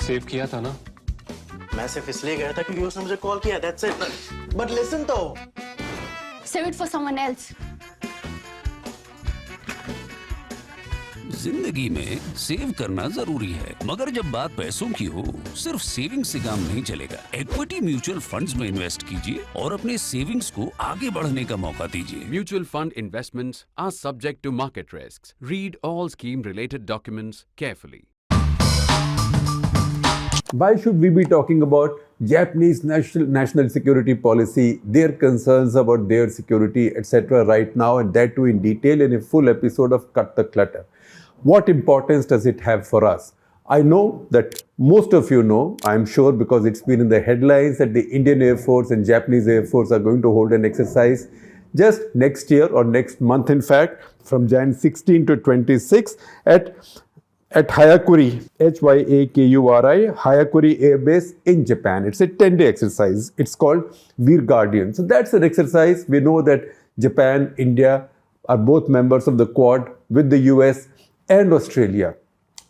Save किया था ना? मैं सिर्फ इसलिए गया था क्योंकि उसने मुझे कॉल किया, that's it. But listen तो. Save it for someone else. जिंदगी में सेव करना जरूरी है, मगर जब बात पैसों की हो, सिर्फ सेविंग से काम नहीं चलेगा। इक्विटी म्यूचुअल फंड्स में इन्वेस्ट कीजिए और अपने सेविंग्स को आगे बढ़ने का मौका दीजिए। Mutual fund investments are subject to market risks. Read all scheme-related documents carefully. Why should we be talking about Japanese national security policy, their concerns about their security, etc. right now, and that too in detail in a full episode of Cut the Clutter? What importance does it have for us? I know that most of you know, I'm sure because it's been in the headlines, that the Indian Air Force and Japanese Air Force are going to hold an exercise just next year or next month, in fact, from Jan 16 to 26 at Hayakuri, Hyakuri, Hayakuri Air Base in Japan. It's a 10-day exercise. It's called Veer Guardian. So that's an exercise. We know that Japan, India are both members of the Quad with the US and Australia.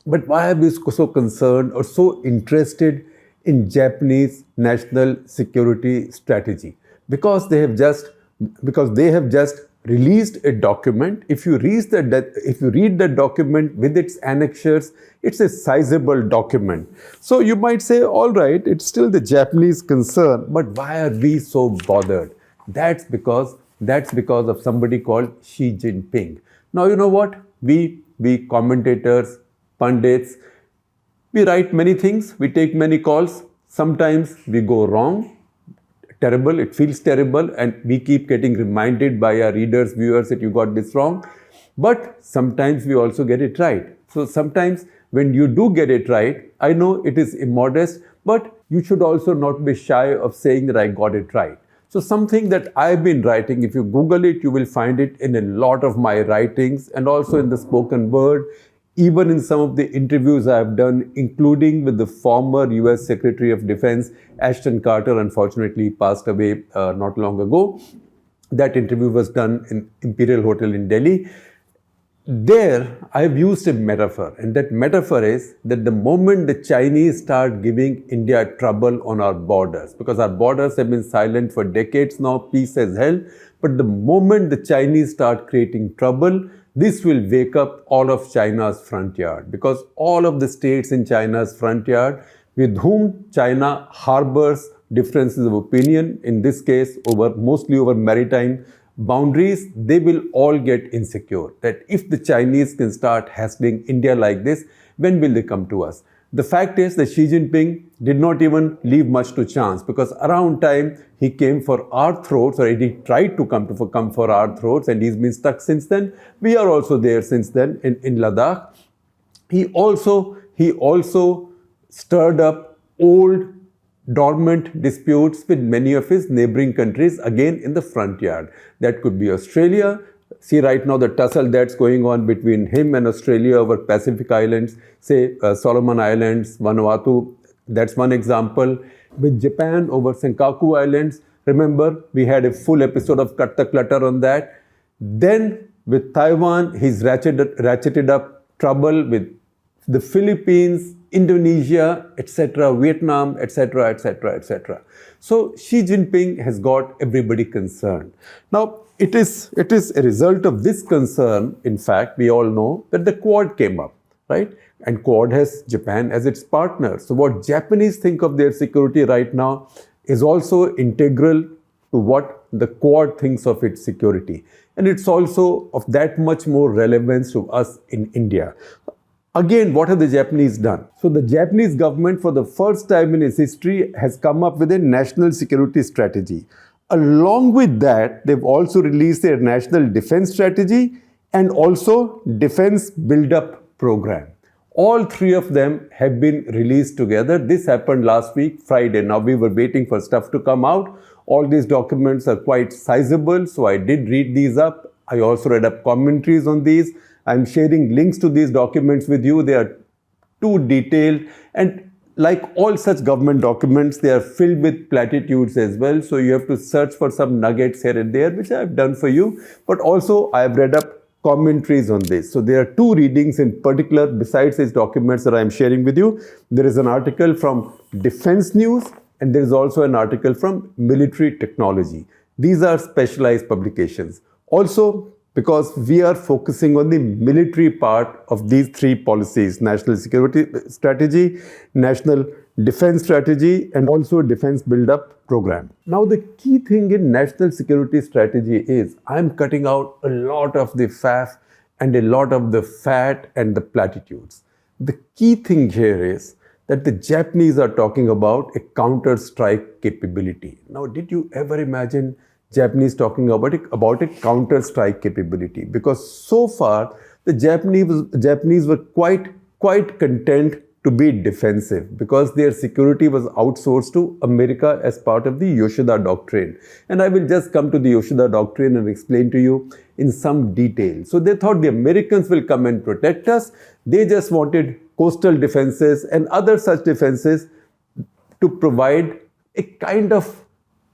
But why are we so concerned or so interested in Japanese national security strategy? Because they have just released a document. If you read that document with its annexures, it's a sizable document. So you might say, all right, it's still the Japanese concern, but why are we so bothered? That's because of somebody called Xi Jinping. Now, you know what? We commentators, pundits, we write many things, we take many calls. Sometimes we go wrong. Terrible, it feels terrible, and we keep getting reminded by our readers, viewers that you got this wrong. But sometimes we also get it right. So sometimes when you do get it right, I know it is immodest, but you should also not be shy of saying that I got it right. So something that I've been writing, if you Google it, you will find it in a lot of my writings and also in the spoken word, even in some of the interviews I have done, including with the former US Secretary of Defense, Ashton Carter, unfortunately passed away not long ago. That interview was done in Imperial Hotel in Delhi. There, I've used a metaphor, and that metaphor is that the moment the Chinese start giving India trouble on our borders, because our borders have been silent for decades now, peace has held, but the moment the Chinese start creating trouble, this will wake up all of China's front yard, because all of the states in China's front yard with whom China harbors differences of opinion, in this case mostly over maritime boundaries, they will all get insecure that if the Chinese can start hassling India like this, when will they come to us? The fact is that Xi Jinping did not even leave much to chance, because around time he came for our throats, or he tried to come for our throats, and he's been stuck since then. We are also there since then in Ladakh. He also stirred up old dormant disputes with many of his neighboring countries, again in the front yard. That could be Australia. See right now the tussle that's going on between him and Australia over Pacific Islands, say Solomon Islands, Vanuatu, that's one example. With Japan over Senkaku Islands, remember we had a full episode of Cut the Clutter on that. Then with Taiwan, he's ratcheted up trouble with the Philippines, Indonesia, etc., Vietnam, etc., etc., etc. So Xi Jinping has got everybody concerned. Now, it is a result of this concern, in fact, we all know that the Quad came up, right? And Quad has Japan as its partner. So what Japanese think of their security right now is also integral to what the Quad thinks of its security. And it's also of that much more relevance to us in India. Again, what have the Japanese done? So the Japanese government, for the first time in its history, has come up with a national security strategy. Along with that, they've also released their national defense strategy and also defense build-up program. All three of them have been released together. This happened last week, Friday. Now we were waiting for stuff to come out. All these documents are quite sizable, so I did read these up. I also read up commentaries on these. I'm sharing links to these documents with you. They are too detailed, and like all such government documents, they are filled with platitudes as well. So you have to search for some nuggets here and there, which I've done for you. But also I've read up commentaries on this. So there are two readings in particular besides these documents that I am sharing with you. There is an article from Defense News and there is also an article from Military Technology. These are specialized publications. Also, because we are focusing on the military part of these three policies: national security strategy, national defense strategy, and also defense build-up program. Now, the key thing in national security strategy is I'm cutting out a lot of the faff and a lot of the fat and the platitudes. The key thing here is that the Japanese are talking about a counter-strike capability. Now, did you ever imagine Japanese talking about a counter-strike capability? Because so far, the Japanese were quite content to be defensive because their security was outsourced to America as part of the Yoshida Doctrine. And I will just come to the Yoshida Doctrine and explain to you in some detail. So they thought the Americans will come and protect us. They just wanted coastal defenses and other such defenses to provide a kind of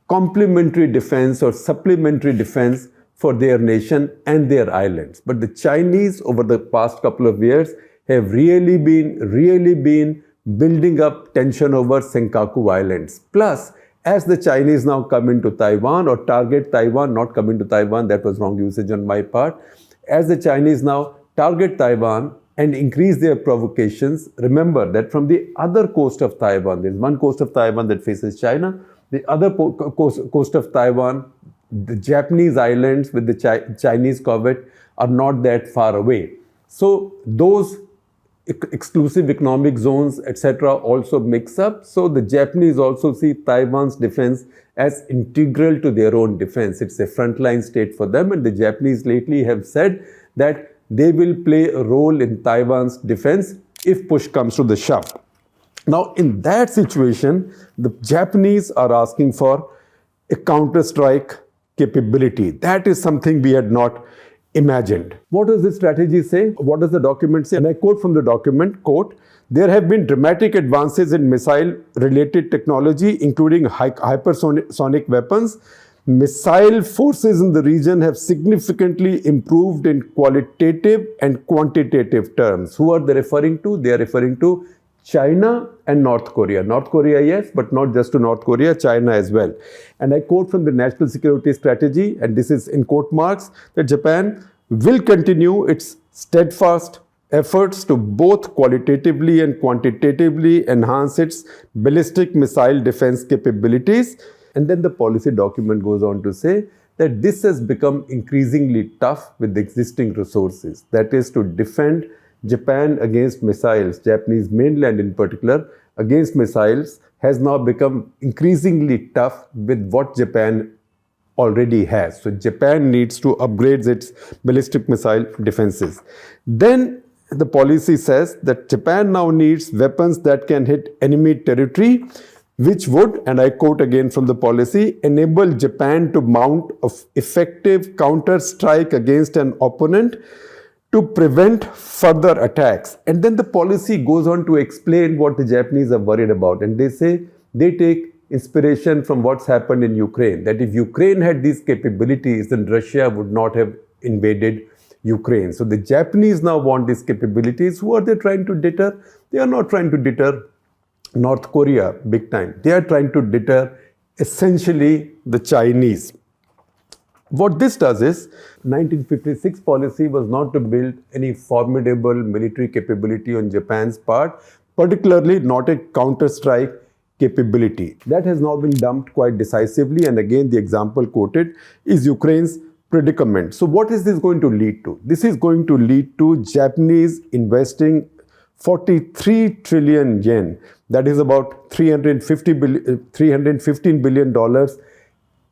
complementary defense or supplementary defense for their nation and their islands. But the Chinese over the past couple of years have really been building up tension over Senkaku Islands. Plus, as the Chinese now come into Taiwan or target Taiwan, not come into Taiwan, that was wrong usage on my part. As the Chinese now target Taiwan and increase their provocations, remember that from the other coast of Taiwan, there's one coast of Taiwan that faces China, the other coast of Taiwan, the Japanese islands with the Chinese corvette are not that far away. So those exclusive economic zones, etc. also mix up. So the Japanese also see Taiwan's defense as integral to their own defense. It's a frontline state for them, and the Japanese lately have said that they will play a role in Taiwan's defense if push comes to the shove. Now, in that situation, the Japanese are asking for a counter-strike capability. That is something we had not imagined. What does this strategy say? What does the document say? And I quote from the document, quote, "There have been dramatic advances in missile-related technology, including hypersonic weapons. Missile forces in the region have significantly improved in qualitative and quantitative terms." Who are they referring to? They are referring to China and North Korea. North Korea, yes, but not just to North Korea, China as well. And I quote from the National Security Strategy, and this is in quote marks, that Japan will continue its steadfast efforts to both qualitatively and quantitatively enhance its ballistic missile defense capabilities. And then the policy document goes on to say that this has become increasingly tough with the existing resources. That is to defend Japan against missiles, Japanese mainland in particular, against missiles has now become increasingly tough with what Japan already has. So Japan needs to upgrade its ballistic missile defenses. Then the policy says that Japan now needs weapons that can hit enemy territory, which would, and I quote again from the policy, enable Japan to mount an effective counter-strike against an opponent to prevent further attacks. And then the policy goes on to explain what the Japanese are worried about. And they say they take inspiration from what's happened in Ukraine. That if Ukraine had these capabilities, then Russia would not have invaded Ukraine. So the Japanese now want these capabilities. Who are they trying to deter? They are not trying to deter North Korea big time. They are trying to deter essentially the Chinese. What this does is, 1956 policy was not to build any formidable military capability on Japan's part, particularly not a counter-strike capability. That has now been dumped quite decisively, and again the example quoted is Ukraine's predicament. So what is this going to lead to? This is going to lead to Japanese investing 43 trillion yen, that is about $315 billion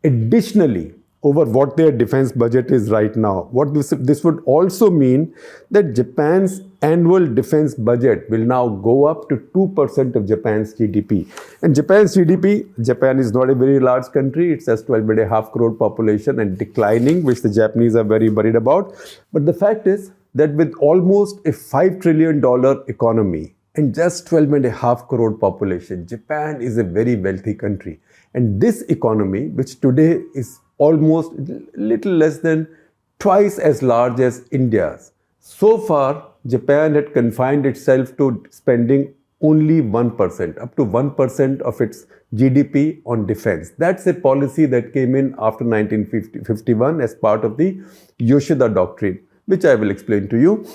additionally over what their defense budget is right now. What this would also mean that Japan's annual defense budget will now go up to 2% of Japan's GDP. And Japan's GDP, Japan is not a very large country. It's just 12.5 crore population and declining, which the Japanese are very worried about. But the fact is that with almost a $5 trillion economy and just 12.5 crore population, Japan is a very wealthy country. And this economy, which today is almost little less than twice as large as India's. So far, Japan had confined itself to spending only 1%, up to 1% of its GDP on defense. That's a policy that came in after 1951 as part of the Yoshida Doctrine, which I will explain to you.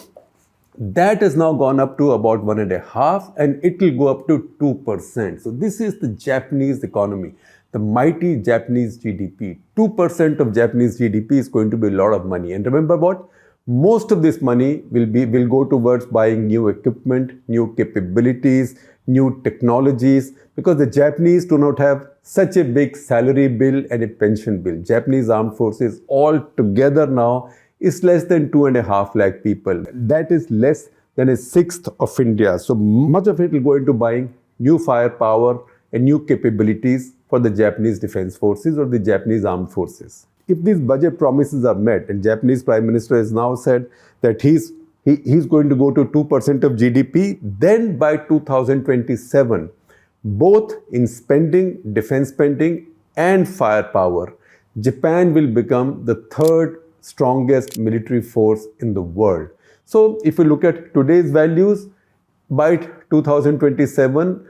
That has now gone up to about 1.5%, and it will go up to 2%. So this is the Japanese economy, the mighty Japanese GDP. 2% of Japanese GDP is going to be a lot of money. And remember what? Most of this money will go towards buying new equipment, new capabilities, new technologies, because the Japanese do not have such a big salary bill and a pension bill. Japanese armed forces all together now is less than 2.5 lakh people. That is less than a sixth of India. So much of it will go into buying new firepower and new capabilities for the Japanese defense forces or the Japanese armed forces. If these budget promises are met, and Japanese Prime Minister has now said that he's going to go to 2% of GDP, then by 2027, both in spending, defense spending and firepower, Japan will become the third strongest military force in the world. So if you look at today's values, by 2027,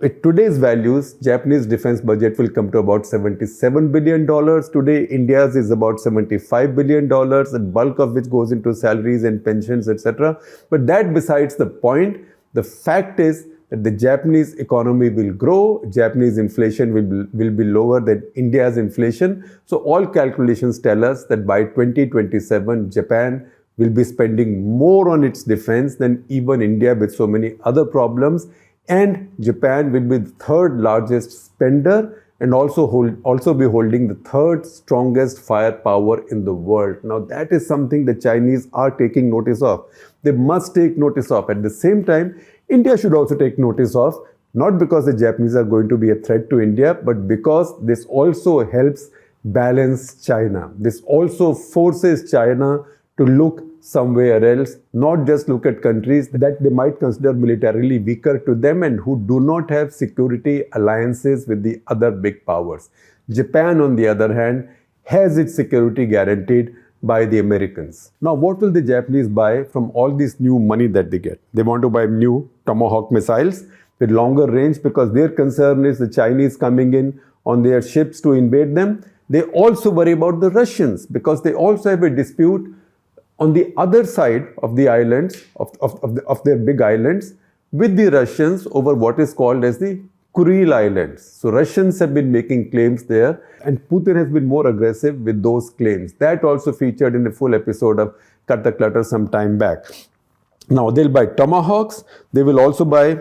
at today's values, Japanese defense budget will come to about $77 billion. Today, India's is about $75 billion, the bulk of which goes into salaries and pensions, etc. But that besides the point. The fact is that the Japanese economy will grow, Japanese inflation will be lower than India's inflation. So all calculations tell us that by 2027, Japan will be spending more on its defense than even India with so many other problems. And Japan will be the third largest spender and also be holding the third strongest firepower in the world. Now that is something the Chinese are taking notice of. They must take notice of. At the same time, India should also take notice of, not because the Japanese are going to be a threat to India, but because this also helps balance China. This also forces China to look somewhere else, not just look at countries that they might consider militarily weaker to them and who do not have security alliances with the other big powers. Japan, on the other hand, has its security guaranteed by the Americans. Now, what will the Japanese buy from all this new money that they get? They want to buy new Tomahawk missiles with longer range because their concern is the Chinese coming in on their ships to invade them. They also worry about the Russians because they also have a dispute on the other side of the islands, of their big islands, with the Russians over what is called as the Kuril Islands. So Russians have been making claims there, and Putin has been more aggressive with those claims. That also featured in a full episode of Cut the Clutter some time back. Now they'll buy Tomahawks, they will also buy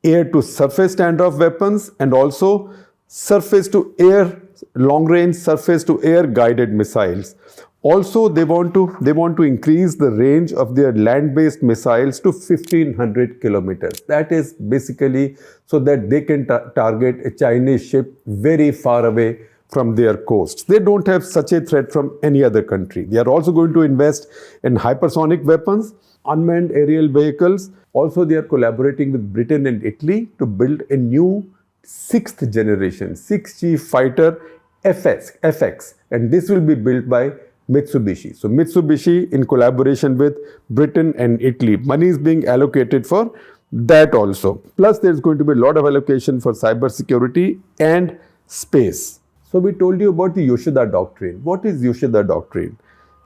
air-to-surface standoff weapons and also surface-to-air, long-range surface-to-air guided missiles. Also, they want to increase the range of their land-based missiles to 1,500 kilometers. That is basically so that they can target a Chinese ship very far away from their coasts. They don't have such a threat from any other country. They are also going to invest in hypersonic weapons, unmanned aerial vehicles. Also, they are collaborating with Britain and Italy to build a new 6th generation 6G fighter FX, and this will be built by Mitsubishi. So Mitsubishi in collaboration with Britain and Italy. Money is being allocated for that also. Plus there's going to be a lot of allocation for cybersecurity and space. So we told you about the Yoshida Doctrine. What is Yoshida Doctrine?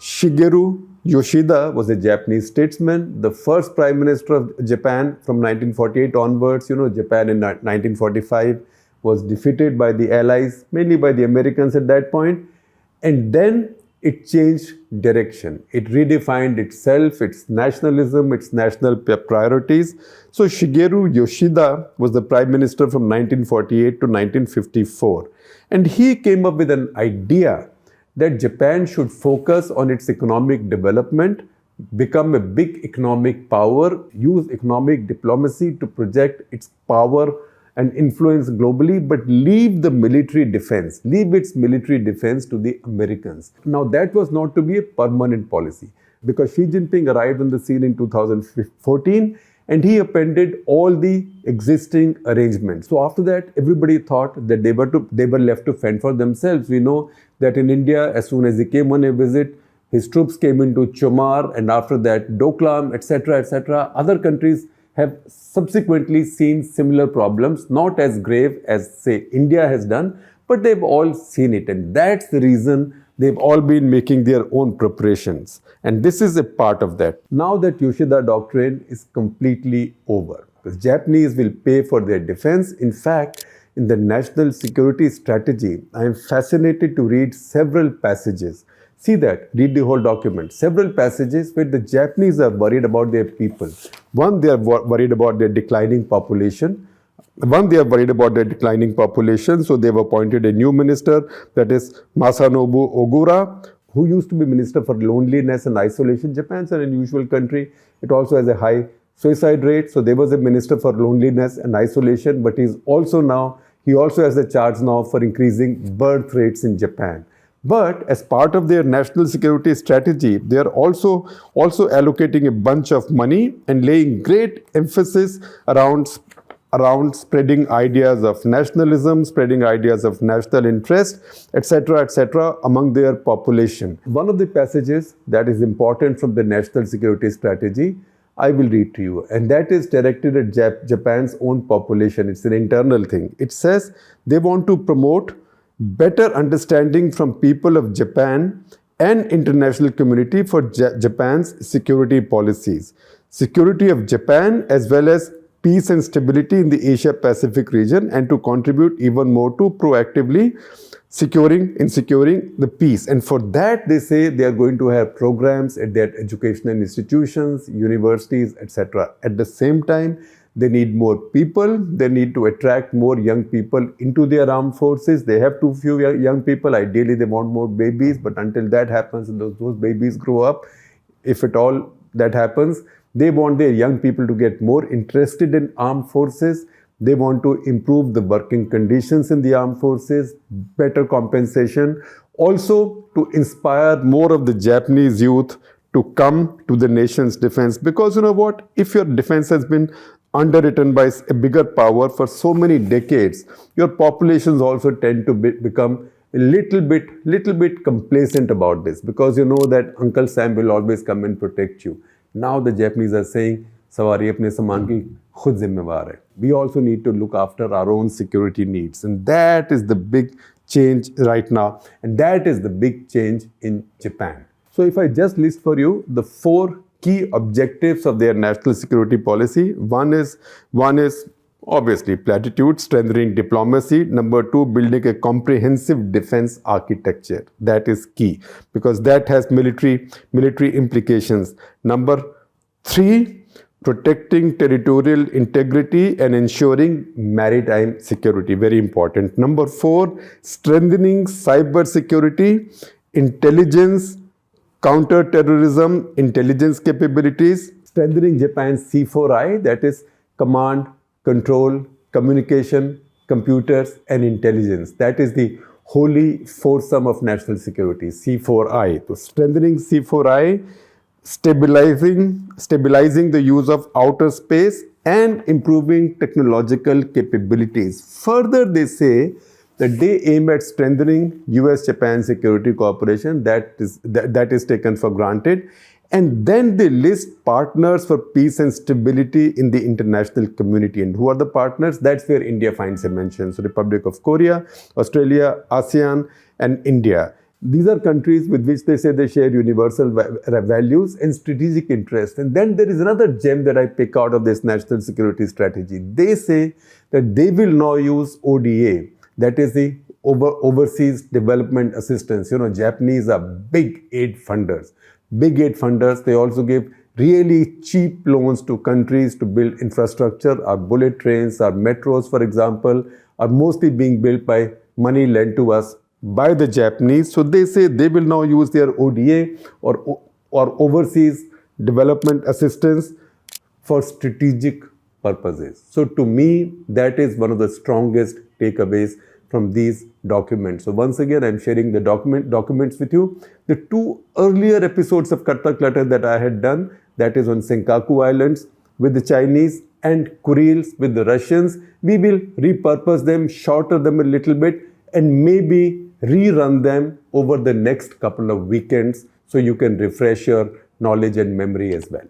Shigeru Yoshida was a Japanese statesman, the first Prime Minister of Japan from 1948 onwards. You know, Japan in 1945 was defeated by the Allies, mainly by the Americans at that point. And then it changed direction. It redefined itself, its nationalism, its national priorities. So Shigeru Yoshida was the Prime Minister from 1948 to 1954. And he came up with an idea that Japan should focus on its economic development, become a big economic power, use economic diplomacy to project its power and influence globally, but leave the military defense, leave its military defense to the Americans. Now that was not to be a permanent policy because Xi Jinping arrived on the scene in 2014 and he appended all the existing arrangements. So after that, everybody thought that they were left to fend for themselves. We know that in India, as soon as he came on a visit, His troops came into Chomar, and after that Doklam, etc., etc. Other countries have subsequently seen similar problems, not as grave as, say, India has done, but they've all seen it. And that's the reason they've all been making their own preparations. And this is a part of that. Now that Yoshida Doctrine is completely over, the Japanese will pay for their defense. In fact, in the National Security Strategy, I am fascinated to read several passages. See that, read the whole document. Several passages where the Japanese are worried about their people. One, they are worried about their declining population. So they've appointed a new minister, that is Masanobu Ogura, who used to be Minister for Loneliness and Isolation. Japan's an unusual country. It also has a high suicide rate. So there was a Minister for Loneliness and Isolation, but he also has the charge now for increasing birth rates in Japan. But as part of their national security strategy, they are also allocating a bunch of money and laying great emphasis around spreading ideas of nationalism, spreading ideas of national interest, etc., among their population. One of the passages that is important from the national security strategy, I will read to you, and that is directed at Japan's own population. It's an internal thing. It says they want to promote better understanding from people of Japan and international community for Japan's security policies, security of Japan, as well as peace and stability in the Asia-Pacific region, and to contribute even more to proactively securing the peace. And for that, they say they are going to have programs at their educational institutions, universities, etc. At the same time, they need more people. They need to attract more young people into their armed forces. They have too few young people. Ideally, they want more babies. But until that happens and those babies grow up, if at all that happens, they want their young people to get more interested in armed forces. They want to improve the working conditions in the armed forces, better compensation. Also, to inspire more of the Japanese youth to come to the nation's defense. Because you know what? If your defense has been underwritten by a bigger power for so many decades, your populations also tend to become a little bit complacent about this, because you know that Uncle Sam will always come and protect you. Now the Japanese are saying, "Sawari apne saman ki khud zimmewar hai." We also need to look after our own security needs, and that is the big change right now, and that is the big change in Japan. So if I just list for you the 4 key objectives of their national security policy, one is obviously platitude, strengthening diplomacy. Number 2, building a comprehensive defense architecture. That is key, because that has military implications. Number 3, protecting territorial integrity and ensuring maritime security. Very important. Number 4, strengthening cyber security, intelligence, counter-terrorism, intelligence capabilities, strengthening Japan's C4I, that is command, control, communication, computers, and intelligence. That is the holy foursome of national security, C4I. So strengthening C4I, stabilizing the use of outer space, and improving technological capabilities. Further, they say that they aim at strengthening US-Japan security cooperation. That is taken for granted. And then they list partners for peace and stability in the international community. And who are the partners? That's where India finds a mention. So Republic of Korea, Australia, ASEAN, and India. These are countries with which they say they share universal values and strategic interests. And then there is another gem that I pick out of this national security strategy. They say that they will now use ODA. That is the overseas development assistance. You know, Japanese are big aid funders. They also give really cheap loans to countries to build infrastructure. Our bullet trains, our metros, for example, are mostly being built by money lent to us by the Japanese. So they say they will now use their ODA or overseas development assistance for strategic purposes. So to me, that is one of the strongest takeaways from these documents. So once again, I'm sharing the documents with you. The 2 earlier episodes of Cut The Clutter that I had done, that is on Senkaku Islands with the Chinese and Kurils with the Russians. We will repurpose them, shorter them a little bit, and maybe rerun them over the next couple of weekends so you can refresh your knowledge and memory as well.